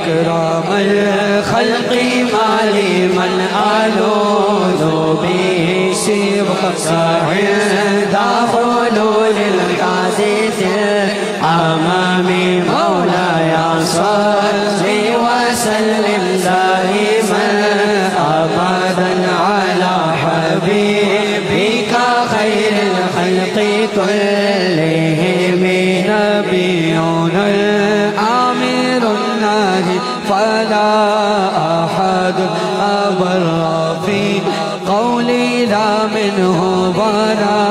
أكرم الخلق ما لمن ألوذ به سوى عند حلول الحادث الأمام مولاي صل وسلم دائما أبدا على حبيبك خير الخلق كلهم نبينا الآمر الناهي فلا أحد أبر في قولي لا منه ولا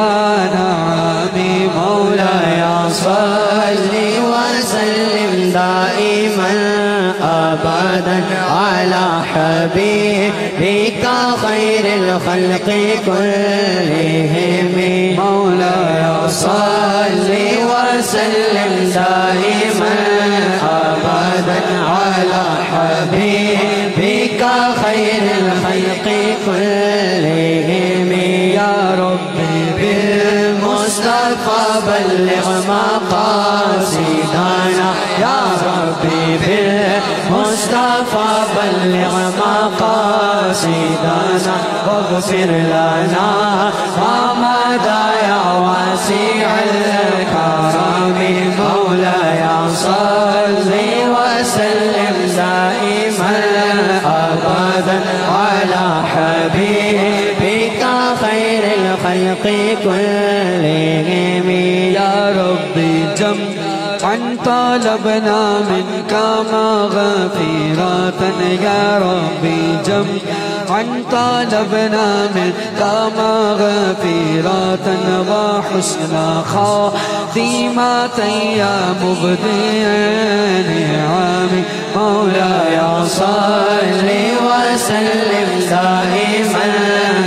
نعمي مولاي صل وسلم دائما أبدا على حبيبك خير الخلق كلهم مولاي صل وسلم دائما أبدا على حبيبك خير الخلق كلهم يا ربي بالمصطفى بلغ مقاصدنا يا ربي بالمصطفى بلغ مقاصدنا واغفر لنا ما مدى يا واسع الكرم مولاي صل وسلم دائما أبدا على حبيبك خير الخلق كلهم يا ربي جمعا طلبنا منك مغفرة يا ربي جمعا طلبنا منك مغفرة وحسن خاتمة يا مبدي النعم مولاي صل وسلم دائما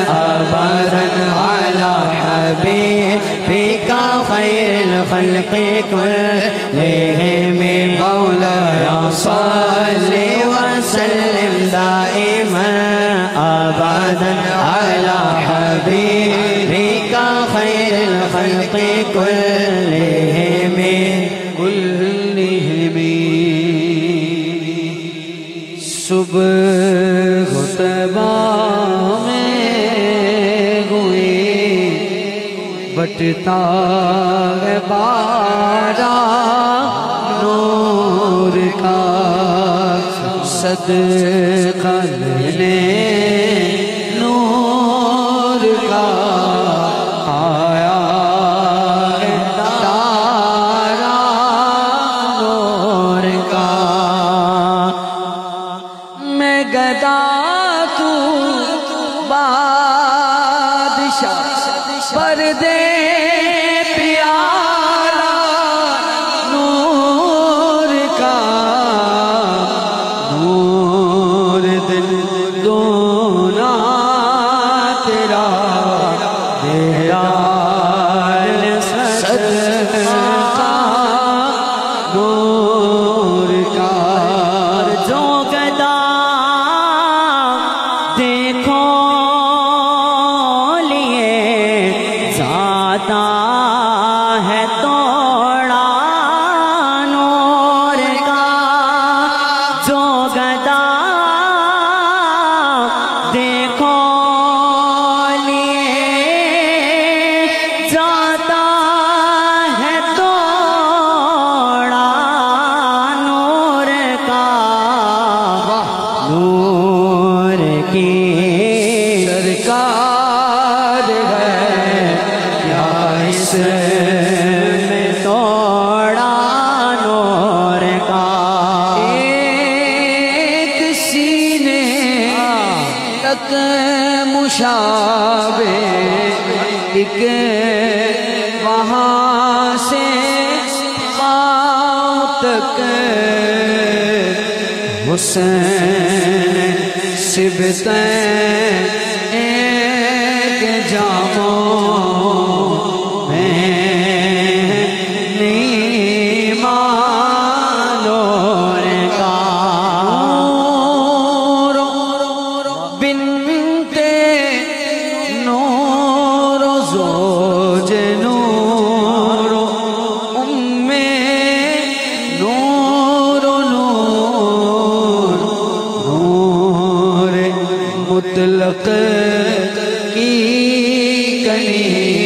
أبدا على حبيبك خير الخلق كلهم مولاي صل وسلم دائما أبدا على حبيبك خير الخلق كلهم صبح طیبہ میں ہوئی بٹتا ہے باران نور کا صدقہ لینے نور کا آیا ہے تارا نور کا میں گدا تو بادشاہ پردے پیارا نور کا نور دل دونا تیرا دیدار صدقہ نور کا جو گدا دیکھو لیے زیادہ ہے توڑا نور کا جو گدا دیکھو لیے زیادہ ہے توڑا نور کا نور کی سرکار ہے کیا اس میں توڑا نور کا ایک سینے تک مشابہ ایک وہاں سے پاؤں تک حسین سبتیں ایک جاموں میں نیمان نور کا بنتے نور زوج نور ام نور نور خلق کی کنی